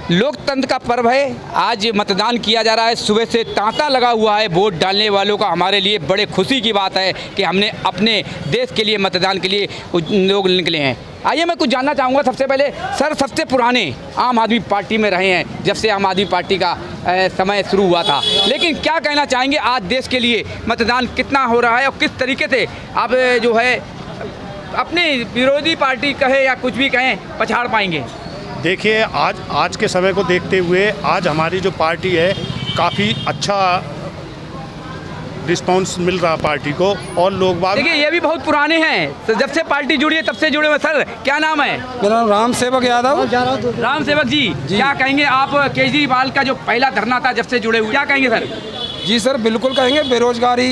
लोकतंत्र का पर्व है। आज मतदान किया जा रहा है। सुबह से तांता लगा हुआ है वोट डालने वालों का। हमारे लिए बड़े खुशी की बात है कि हमने अपने देश के लिए मतदान के लिए लोग निकले हैं। आइए मैं कुछ जानना चाहूँगा। सबसे पहले सर, सबसे पुराने आम आदमी पार्टी में रहे हैं जब से आम आदमी पार्टी का समय शुरू हुआ था, लेकिन क्या कहना चाहेंगे आज देश के लिए मतदान कितना हो रहा है और किस तरीके से आप जो है अपनी विरोधी पार्टी कहे या कुछ भी कहें पछाड़ पाएंगे? देखिए, आज के समय को देखते हुए आज हमारी जो पार्टी है काफ़ी अच्छा रिस्पांस मिल रहा पार्टी को और लोग बात। देखिए, ये भी बहुत पुराने हैं, तो जब से पार्टी जुड़ी है तब से जुड़े हुए। सर, क्या नाम है? मेरा नाम राम सेवक यादव। राम सेवक जी, क्या कहेंगे आप? केजरीवाल का जो पहला धरना था जब से जुड़े हुए, क्या कहेंगे सर? जी सर, बिल्कुल कहेंगे। बेरोजगारी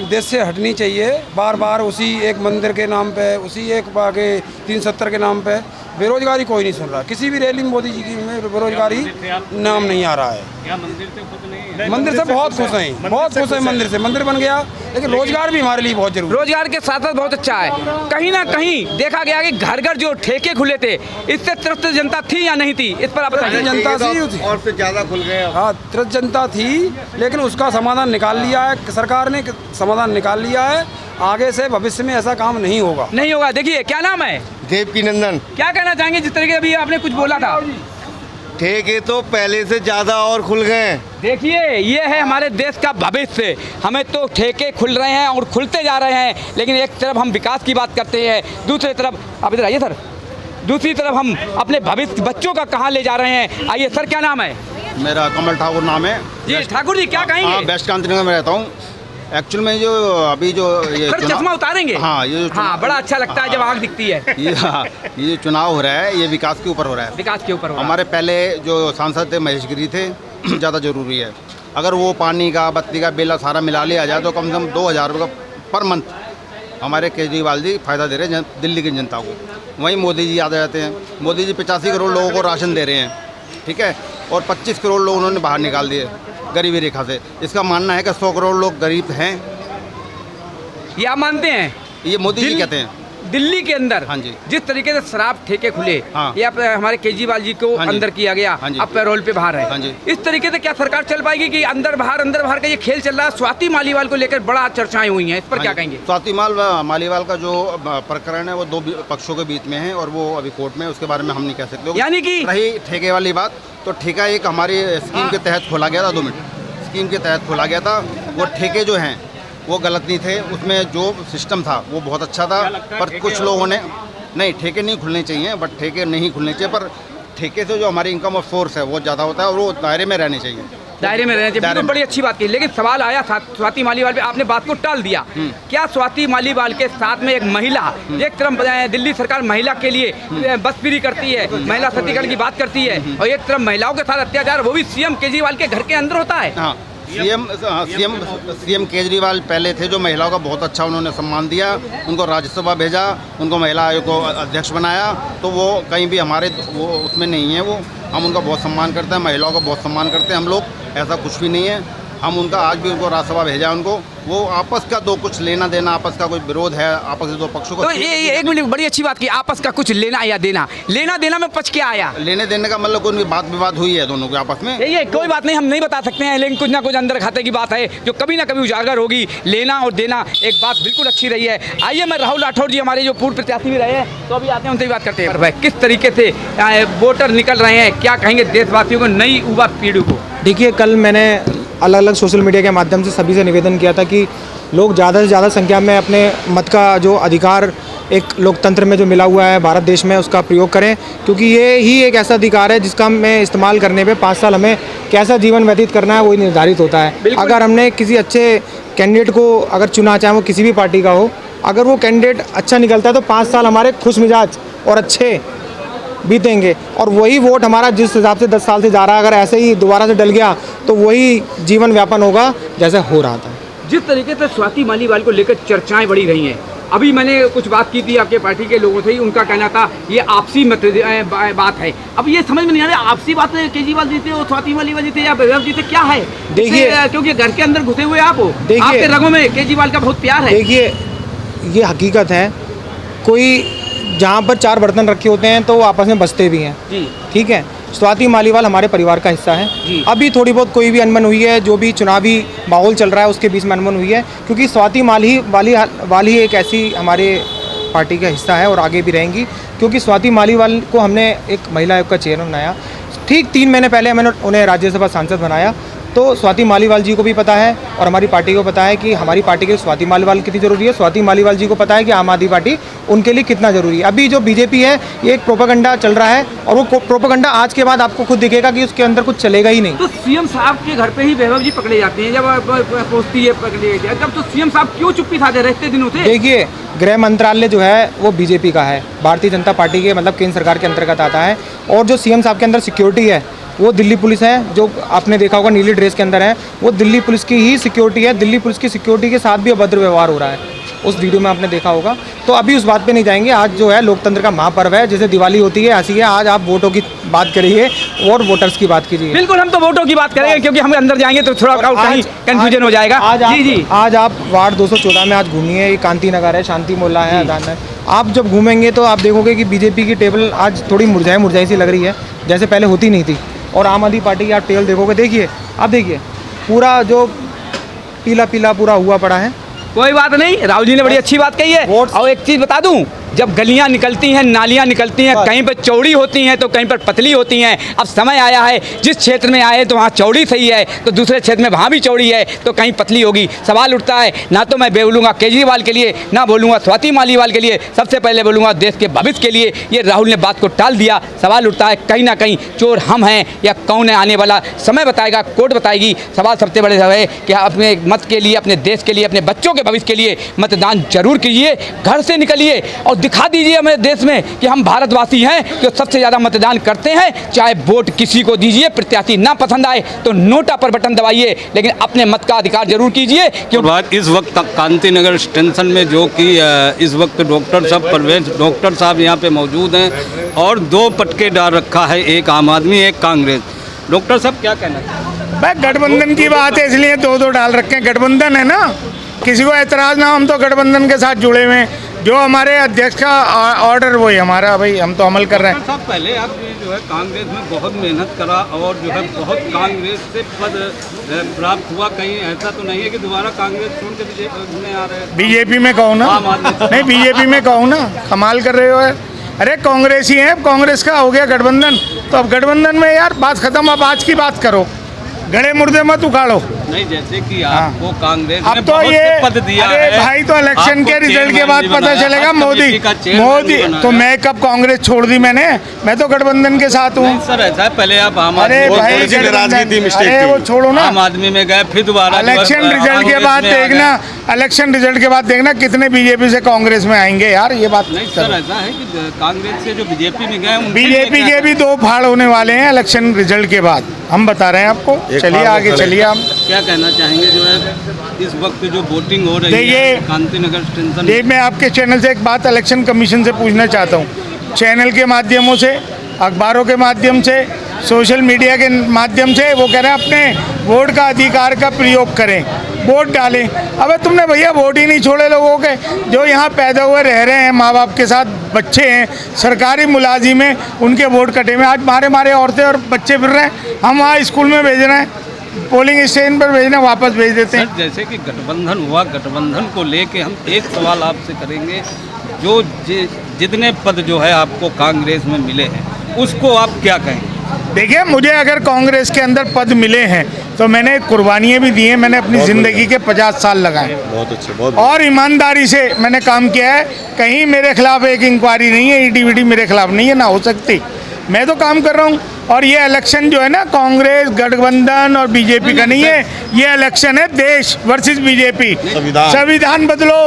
देश से हटनी चाहिए। बार बार उसी एक मंदिर के नाम पे, उसी एक आगे 370 के नाम पे बेरोजगारी कोई नहीं सुन रहा। किसी भी रैली में मोदी जी की में बेरोजगारी नाम नहीं आ रहा है। क्या मंदिर से खुश नहीं है? मंदिर से बहुत खुश हैं, बहुत खुश हैं। मंदिर से मंदिर बन गया, लेकिन रोजगार भी हमारे लिए बहुत जरूरी। रोजगार के साथ साथ बहुत अच्छा है। कहीं ना कहीं देखा गया कि घर घर जो ठेके खुले थे, इससे त्रस्त जनता थी या नहीं थी? इस पर आप बताइए। जनता थी और फिर ज़्यादा खुल गए। हाँ, त्रस्त जनता थी, लेकिन उसका समाधान निकाल लिया है सरकार ने। समाधान निकाल लिया है। आगे से भविष्य में ऐसा काम नहीं होगा। नहीं होगा। देखिए, क्या नाम है? देवकी नंदन। क्या कहना चाहेंगे जिस तरीके अभी आपने कुछ बोला था? ठेके तो पहले से ज़्यादा और खुल गए। देखिए, ये है हमारे देश का भविष्य। हमें तो ठेके खुल रहे हैं और खुलते जा रहे हैं, लेकिन एक तरफ हम विकास की बात करते हैं, दूसरी तरफ आप इधर आइए सर, दूसरी तरफ हम अपने भविष्य बच्चों का कहाँ ले जा रहे हैं। आइए सर, क्या नाम है? मेरा कमल ठाकुर नाम है जी। ठाकुर जी, क्या कहेंगे? हाँ, वेस्ट कांतिनगर में रहता हूँ। एक्चुअल में जो अभी जो ये सर, चश्मा उतारेंगे? हाँ, ये हाँ, बड़ा अच्छा लगता है जब आँख दिखती है। ये चुनाव हो रहा है, ये विकास के ऊपर हो रहा है। विकास के ऊपर हो रहा है। हमारे पहले जो सांसद थे महेश गिरी थे, ज़्यादा जरूरी है। अगर वो पानी का, बत्ती का बिल सारा मिला लिया जाए तो कम से कम 2000 रुपये पर मंथ हमारे केजरीवाल जी फ़ायदा दे रहे हैं दिल्ली की जनता को। वहीं मोदी जी याद आ जाते हैं। मोदी जी 85 करोड़ लोगों को राशन दे रहे हैं, ठीक है, और 25 करोड़ लोग उन्होंने बाहर निकाल दिए गरीबी रेखा से। इसका मानना है कि 100 करोड़ लोग गरीब हैं। ये आप मानते हैं? ये मोदी जी कहते हैं। दिल्ली के अंदर हाँ जी, जिस तरीके से शराब ठेके खुले, हाँ, ये अब हमारे केजरीवाल जी को हाँ जी, अंदर किया गया, हाँ जी, अब पैरोल पे बाहर है। हाँ जी। इस तरीके से क्या सरकार चल पाएगी कि अंदर बाहर का ये खेल चल रहा है? स्वाति मालीवाल को लेकर बड़ा चर्चाएं हुई हैं, इस पर क्या कहेंगे? स्वाति मालीवाल का जो प्रकरण है वो दो पक्षों के बीच में है और वो अभी कोर्ट में, उसके बारे में हम नहीं कह सकते। यानी कि रही ठेके वाली बात, तो ठेका एक हमारी स्कीम के तहत खोला गया था। 2 मिनट, स्कीम के तहत खोला गया था। वो ठेके जो हैं वो गलत नहीं थे, उसमें जो सिस्टम था वो बहुत अच्छा था, पर कुछ लोगों ने नहीं, ठेके नहीं खुलने चाहिए, बट ठेके नहीं खुलने चाहिए, पर ठेके से जो हमारी इनकम और सोर्स है वो ज़्यादा होता है और वो दायरे में रहने चाहिए। दायरे में रहने चाहिए। बड़ी अच्छी बात की, लेकिन सवाल आया था स्वाति मालीवाल पे, आपने बात को टाल दिया। क्या स्वाति मालीवाल के साथ में एक महिला, एक तरफ दिल्ली सरकार महिला के लिए बस फ्री करती है, महिला सशक्तिकरण की बात करती है, और एक तरफ महिलाओं के साथ अत्याचार, वो भी सीएम केजरीवाल के घर के अंदर होता है? हाँ, सीएम केजरीवाल पहले थे जो महिलाओं का बहुत अच्छा उन्होंने सम्मान दिया, उनको राज्यसभा भेजा, उनको महिला आयोग को अध्यक्ष बनाया, तो वो कहीं भी हमारे वो उसमें नहीं है। वो हम उनका बहुत सम्मान करते हैं, महिलाओं का बहुत सम्मान करते हैं हम लोग। ऐसा कुछ भी नहीं है। हम उनका आज भी उनको राज्यसभा भेजा उनको। वो आपस का दो कुछ लेना देना, आपस का कोई विरोध है, आपस के दो पक्षों को। तो ये एक मिनट, बड़ी अच्छी बात की, आपस का कुछ लेना या देना, लेना देना में पक्ष क्या आया? लेने देने का मतलब कोई बात विवाद हुई है दोनों के आपस में? ये कोई बात नहीं, हम नहीं बता सकते हैं, लेकिन कुछ ना कुछ अंदर खाते की बात है जो कभी ना कभी उजागर होगी। लेना और देना एक बात बिल्कुल अच्छी रही है। आइए, मैं राहुल राठौर जी, हमारे जो पूर्व प्रत्याशी भी रहे हैं, तो अभी आते हैं, उनसे भी बात करते हैं। भाई, किस तरीके से वोटर निकल रहे हैं, क्या कहेंगे देशवासियों को, नई युवा पीढ़ी को? देखिए, कल मैंने अलग अलग सोशल मीडिया के माध्यम से सभी से निवेदन किया था कि लोग ज़्यादा से ज़्यादा संख्या में अपने मत का जो अधिकार एक लोकतंत्र में जो मिला हुआ है भारत देश में, उसका प्रयोग करें, क्योंकि ये ही एक ऐसा अधिकार है जिसका हमें इस्तेमाल करने पे 5 साल हमें कैसा जीवन व्यतीत करना है वही निर्धारित होता है। अगर हमने किसी अच्छे कैंडिडेट को अगर चुना, चाहे वो किसी भी पार्टी का हो, अगर वो कैंडिडेट अच्छा निकलता है तो 5 साल हमारे खुश मिजाज और अच्छे बीतेंगे, और वही वोट हमारा जिस हिसाब से 10 साल से जा रहा है, अगर ऐसे ही दोबारा से डल गया तो वही जीवन व्यापन होगा जैसे हो रहा था। जिस तरीके से स्वाति मालीवाल को लेकर चर्चाएं बढ़ी रही हैं, अभी मैंने कुछ बात की थी आपके पार्टी के लोगों से ही, उनका कहना था ये आपसी बात है। अब ये समझ में नहीं आ रहा आपसी बात है, केजरीवाल जी थे और स्वाति मालीवाल जी थे या वैभव जी थे, क्या है? देखिए, क्योंकि घर के अंदर घुसे हुए आप हो, आपके रगों में केजरीवाल का बहुत प्यार है। देखिए, ये हकीकत है। कोई जहाँ पर 4 बर्तन रखे होते हैं तो वो आपस में बचते भी हैं, ठीक है, स्वाति मालीवाल हमारे परिवार का हिस्सा है। अभी थोड़ी बहुत कोई भी अनबन हुई है, जो भी चुनावी माहौल चल रहा है उसके बीच में अनबन हुई है, क्योंकि स्वाति वाली एक ऐसी हमारे पार्टी का हिस्सा है और आगे भी रहेंगी, क्योंकि स्वाति मालीवाल को हमने एक महिला आयोग का चेयरमैन बनाया। ठीक 3 महीने पहले मैंने उन्हें राज्यसभा सांसद बनाया। तो स्वाति मालीवाल जी को भी पता है और हमारी पार्टी को पता है कि हमारी पार्टी के स्वाति मालीवाल कितनी ज़रूरी है। स्वाति मालीवाल जी को पता है कि आम आदमी पार्टी उनके लिए कितना ज़रूरी है। अभी जो बीजेपी है ये एक प्रोपेगेंडा चल रहा है और वो प्रोपेगेंडा आज के बाद आपको खुद दिखेगा कि उसके अंदर कुछ चलेगा ही नहीं। तो सीएम साहब के घर पे ही वैभव जी पकड़े जाते हैं, जब पोस्ती है पकड़े गए जब, तो सीएम साहब क्यों चुप्पी साधे रहते दिनों से? देखिए, गृह मंत्रालय जो है वो बीजेपी का है, भारतीय जनता पार्टी के मतलब केंद्र सरकार के अंतर्गत आता है। और जो सीएम साहब के अंदर सिक्योरिटी है वो दिल्ली पुलिस है, जो आपने देखा होगा नीली ड्रेस के अंदर है, वो दिल्ली पुलिस की ही सिक्योरिटी है। दिल्ली पुलिस की सिक्योरिटी के साथ भी अभद्र व्यवहार हो रहा है, उस वीडियो में आपने देखा होगा। तो अभी उस बात पे नहीं जाएंगे। आज जो है लोकतंत्र का महापर्व है, जैसे दिवाली होती है ऐसी है। आज आप वोटों की बात करिए और वोटर्स की बात कीजिए। बिल्कुल, हम तो वोटों की बात करेंगे, क्योंकि हम अंदर जाएंगे तो थोड़ा कहीं कंफ्यूजन हो जाएगा। आज आप वार्ड 214 में आज घूमिए, ये कांति नगर है, शांति मोहल्ला है, अदान है। आप जब घूमेंगे तो आप देखोगे कि बीजेपी की टेबल आज थोड़ी मुरझाई सी लग रही है, जैसे पहले होती नहीं थी। और आम आदमी पार्टी की आप टेबल देखोगे, देखिए आप देखिए पूरा जो पीला पीला पूरा हुआ पड़ा है। कोई बात नहीं, राहुल जी ने बड़ी अच्छी बात कही है। और एक चीज़ बता दूं, जब गलियां निकलती हैं, नालियां निकलती हैं, कहीं पर चौड़ी होती हैं तो कहीं पर पतली होती हैं। अब समय आया है, जिस क्षेत्र में आए तो वहाँ चौड़ी सही है, तो दूसरे क्षेत्र में वहाँ भी चौड़ी है तो कहीं पतली होगी। सवाल उठता है, ना तो मैं बोलूँगा केजरीवाल के लिए, ना बोलूँगा स्वाति मालीवाल के लिए, सबसे पहले बोलूँगा देश के भविष्य के लिए। ये राहुल ने बात को टाल दिया। सवाल उठता है, कहीं ना कहीं चोर हम हैं या कौन है? आने वाला समय बताएगा, कोर्ट बताएगी। सवाल सबसे बड़े है कि अपने मत के लिए, अपने देश के लिए, अपने बच्चों के भविष्य के लिए मतदान जरूर कीजिए। घर से निकलिए और दिखा दीजिए हमारे देश में कि हम भारतवासी हैं जो सबसे ज़्यादा मतदान करते हैं। चाहे वोट किसी को दीजिए, प्रत्याशी ना पसंद आए तो नोटा पर बटन दबाइए, लेकिन अपने मत का अधिकार जरूर कीजिए। बात इस वक्त कांति नगर स्टेशन में जो कि इस वक्त डॉक्टर साहब परवेज डॉक्टर साहब यहाँ पे मौजूद हैं और 2 पटके डाल रखा है, एक आम आदमी एक कांग्रेस। डॉक्टर साहब क्या कहना चाहिए? भाई गठबंधन की बात है इसलिए 2-2 डाल रखे हैं। गठबंधन है ना, किसी को एतराज़ ना, हम तो गठबंधन के साथ जुड़े हुए हैं। जो हमारे अध्यक्ष का ऑर्डर वही हमारा, भाई हम तो अमल कर रहे हैं। साहब पहले आप जो है कांग्रेस में बहुत मेहनत करा और जो है बहुत कांग्रेस से पद प्राप्त हुआ, कहीं ऐसा तो नहीं है कि दोबारा कांग्रेस छोड़ के बीजेपी में आ रहे हैं? बीजेपी में कहूँ ना, नहीं बीजेपी में कहूँ ना, कमाल कर रहे हो यार। अरे कांग्रेस ही है, कांग्रेस का हो गया गठबंधन, तो अब गठबंधन में यार बात खत्म। अब आज की बात करो, गड़े मुर्दे मत उखाड़ो। नहीं, जैसे कि आपको कांग्रेस ने अब तो बहुत ये से पद दिया अरे है। भाई, तो इलेक्शन के रिजल्ट के बाद पता चलेगा। मोदी तो मैं कब कांग्रेस छोड़ दी मैंने? मैं तो गठबंधन के साथ हूँ सर। ऐसा है, पहले आप आम अरे आदमी भाई अरे वो छोड़ो ना, आम आदमी में गए, फिर दोबारा इलेक्शन रिजल्ट के बाद देखना, इलेक्शन रिजल्ट के बाद देखना कितने बीजेपी से कांग्रेस में आएंगे यार। ये बात नहीं सर, ऐसा है कि कांग्रेस से जो बीजेपी में गए, बीजेपी के भी 2 फाड़ होने वाले हैं इलेक्शन रिजल्ट के बाद, हम बता रहे हैं आपको। चलिए आगे चलिए। हम क्या कहना चाहेंगे जो है इस वक्त जो वोटिंग हो रही है कांति नगर स्टेशन? ये मैं आपके चैनल से एक बात इलेक्शन कमीशन से पूछना चाहता हूँ। चैनल के माध्यमों से, अखबारों के माध्यम से, सोशल मीडिया के माध्यम से वो कह रहे हैं अपने वोट का अधिकार का प्रयोग करें, वोट डालें। अबे तुमने भैया वोट ही नहीं छोड़े लोगों के, जो यहाँ पैदा हुए रह रहे हैं, माँ बाप के साथ बच्चे हैं, सरकारी मुलाजिम हैं, उनके वोट कटे हुए। आज मारे औरतें और बच्चे फिर रहे हैं, हम वहाँ स्कूल में भेज रहे हैं, पोलिंग स्टेशन पर भेजना, वापस भेज देते हैं। जैसे कि गठबंधन हुआ, गठबंधन को लेके हम एक सवाल आपसे करेंगे। जो जितने पद जो है आपको कांग्रेस में मिले हैं उसको आप क्या कहें? देखिए, मुझे अगर कांग्रेस के अंदर पद मिले हैं तो मैंने कुर्बानियाँ भी दी हैं। मैंने अपनी ज़िंदगी के 50 साल लगाए, बहुत अच्छे, बहुत और ईमानदारी से मैंने काम किया है। कहीं मेरे खिलाफ एक इंक्वायरी नहीं है, ईडी मेरे खिलाफ नहीं है, ना हो सकती। मैं तो काम कर रहा हूँ। और ये इलेक्शन जो है ना, कांग्रेस गठबंधन और बीजेपी का नहीं है, ये इलेक्शन है देश वर्सेस बीजेपी। संविधान बदलो,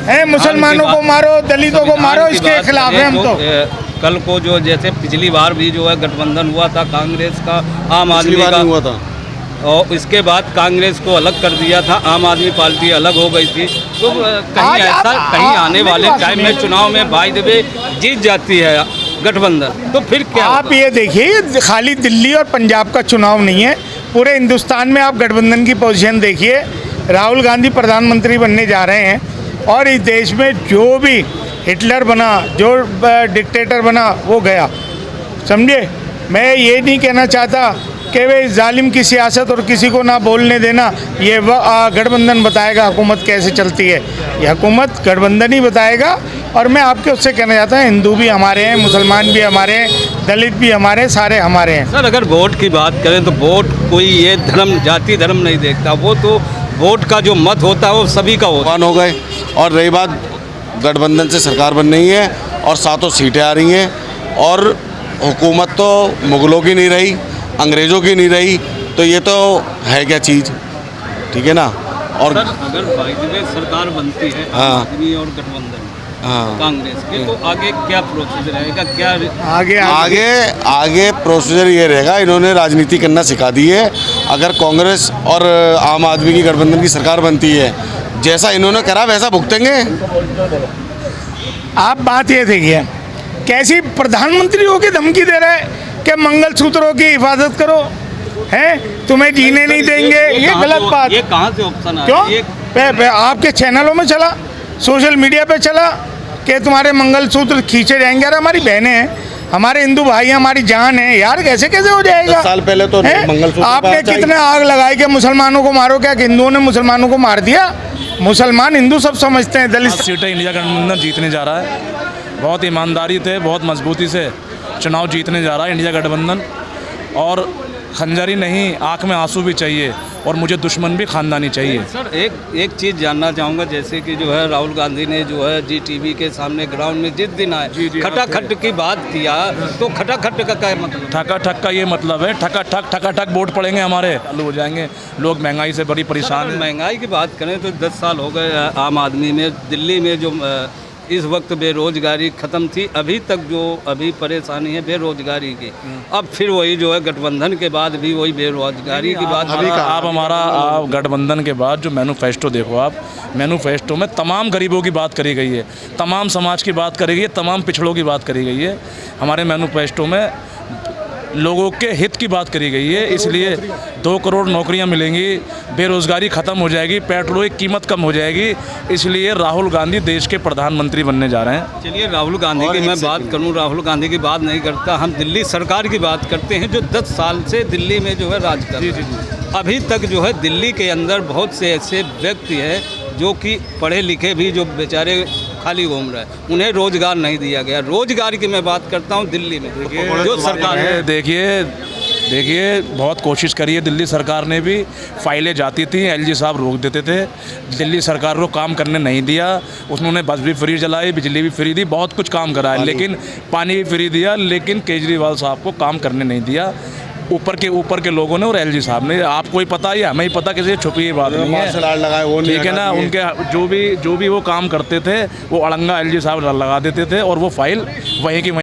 है मुसलमानों को मारो, दलितों को मारो, इसके खिलाफ है हम तो। कल को जो जैसे पिछली बार भी जो है गठबंधन हुआ था कांग्रेस का आम आदमी का हुआ था, और इसके बाद कांग्रेस को अलग कर दिया था, आम आदमी पार्टी अलग हो गई थी। तो कहीं ऐसा कहीं आने वाले टाइम में चुनाव में बाय द वे जीत जाती है गठबंधन, तो फिर क्या? आप ये देखिए, खाली दिल्ली और पंजाब का चुनाव नहीं है, पूरे हिंदुस्तान में आप गठबंधन की पोजीशन देखिए। राहुल गांधी प्रधानमंत्री बनने जा रहे हैं और इस देश में जो भी हिटलर बना, जो डिक्टेटर बना, वो गया, समझे। मैं ये नहीं कहना चाहता कि वे जालिम की सियासत और किसी को ना बोलने देना, ये गठबंधन बताएगा हुकूमत कैसे चलती है। ये हुकूमत गठबंधन ही बताएगा। और मैं आपके उससे कहना चाहता हूँ, हिंदू भी हमारे हैं, मुसलमान भी हमारे हैं, दलित भी हमारे हैं, सारे हमारे हैं। सर अगर वोट की बात करें तो वोट कोई ये धर्म जाति धर्म नहीं देखता, वो तो वोट का जो मत होता है वो सभी का होता है। हो गए। और रही बात गठबंधन से सरकार बन रही है और 7 सीटें आ रही हैं और हुकूमत तो मुगलों की नहीं रही, अंग्रेज़ों की नहीं रही, तो ये तो है क्या चीज़, ठीक है ना। और सर अगर बाई द वे सरकार बनती है हाँ। आम आदमी और गठबंधन हाँ, कांग्रेस के, तो आगे क्या प्रोसेस रहेगा, क्या आगे प्रोसीजर ये रहेगा, इन्होंने राजनीति करना सिखा दी है। अगर कांग्रेस और आम आदमी की गठबंधन की सरकार बनती है, जैसा इन्होंने करा वैसा भुगतेंगे। आप बात ये देखिए, कैसी प्रधानमंत्री होकर धमकी दे रहे हैं कि मंगलसूत्रों की हिफाजत करो, हैं तुम्हें जीने नहीं देंगे। ये गलत बात। ये कहाँ से ऑप्शन क्यों? आया? आपके चैनलों में चला, सोशल मीडिया पे चला कि तुम्हारे मंगलसूत्र खींचे जाएंगे। अरे हमारी बहनें हैं, हमारे हिंदू भाई, हमारी जान है यार, कैसे कैसे हो जाएगा। 10 साल पहले तो मंगलसूत्र आपने कितने आग लगाई कि मुसलमानों को मारो, क्या हिंदुओं ने मुसलमानों को मार दिया? मुसलमान हिंदू सब समझते हैं। दलित सीटें इंडिया गठबंधन जीतने जा रहा है, बहुत ईमानदारी से, बहुत मजबूती से चुनाव जीतने जा रहा है इंडिया गठबंधन। और खंजरी नहीं, आंख में आंसू भी चाहिए और मुझे दुश्मन भी खानदानी चाहिए। सर एक चीज़ जानना चाहूँगा, जैसे कि जो है राहुल गांधी ने जो है GTV के सामने ग्राउंड में जिस दिन आए खटाखट की बात किया, तो खटाखट का क्या मतलब? ठका का ये मतलब है ठका वोट पड़ेंगे हमारे, चालू हो जाएंगे। लोग महंगाई से बड़ी परेशान हैं। महंगाई की बात करें तो 10 साल हो गए आम आदमी में। दिल्ली में जो इस वक्त बेरोजगारी ख़त्म थी, अभी तक जो अभी परेशानी है बेरोजगारी की, अब फिर वही जो है गठबंधन के बाद भी वही बेरोजगारी की बात। आप हमारा गठबंधन के बाद जो मैनिफेस्टो देखो, आप मैनिफेस्टो में तमाम गरीबों की बात करी गई है, तमाम समाज की बात करी गई है, तमाम पिछड़ों की बात करी गई है। हमारे मैनिफेस्टो में लोगों के हित की बात करी गई है, इसलिए 2 करोड़ नौकरियां मिलेंगी, बेरोज़गारी ख़त्म हो जाएगी, पेट्रोल की कीमत कम हो जाएगी। इसलिए राहुल गांधी देश के प्रधानमंत्री बनने जा रहे हैं। चलिए राहुल गांधी की मैं बात करूं, राहुल गांधी की बात नहीं करता, हम दिल्ली सरकार की बात करते हैं जो 10 साल से दिल्ली में जो है राज कर रही है। अभी तक जो है दिल्ली के अंदर बहुत से ऐसे व्यक्ति हैं जो कि पढ़े लिखे भी जो बेचारे खाली घूम रहे हैं, उन्हें रोज़गार नहीं दिया गया। रोज़गार की मैं बात करता हूँ दिल्ली में जो सरकार है। देखिए बहुत कोशिश करी है दिल्ली सरकार ने भी, फाइलें जाती थी, LG साहब रोक देते थे, दिल्ली सरकार को काम करने नहीं दिया। उन्होंने बस भी फ्री चलाई, बिजली भी फ्री दी, बहुत कुछ काम करा है, लेकिन पानी भी फ्री दिया, लेकिन केजरीवाल साहब को काम करने नहीं दिया। ऊपर के लोगों ने और LG साहब ने। आपको ही पता है, हमें ही पता, किसी छुपी हुई बात नहीं है, ठीक है ना। उनके जो भी वो काम करते थे वो अड़ंगा LG साहब लगा देते थे और वो फाइल वहीं की